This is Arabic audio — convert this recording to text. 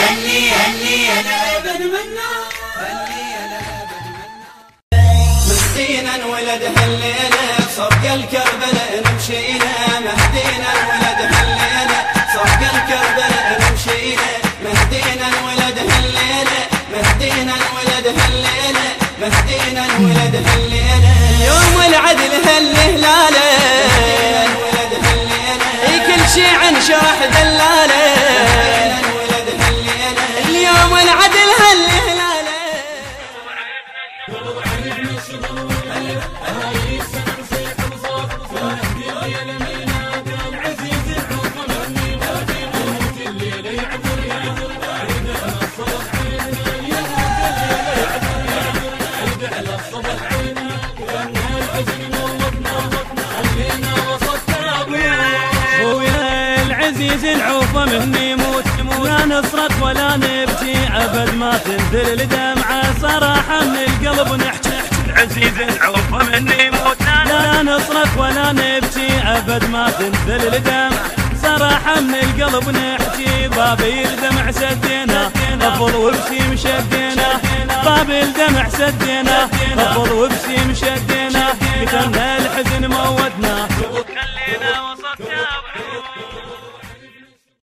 اللي انا ابد منا، مهدينا انولد هالليلة صفق الكربلاء نمشينا، مهدينا انولد هالليلة صفق الكربلاء نمشينا، مهدينا انولد هالليلة، مهدينا انولد هالليلة، مهدينا انولد هالليلة، يوم العدل هالهلالة، مهدينا انولد هالليلة، كل شي عن شرح دلالة، مهدينا انولد هالليلة، اليوم العدل هالهلالة. العوفة مني موت لا نصرخ ولا نبكي أبد ما تنزل الدمعة صراحة من القلب نحكي عزيز العوفة مني موت لا نصرخ ولا نبكي أبد ما تنزل الدمعة صراحة من القلب نحكي باب الدمع سدينا غفل وبشي مشدينا باب الدمع سدينا غفل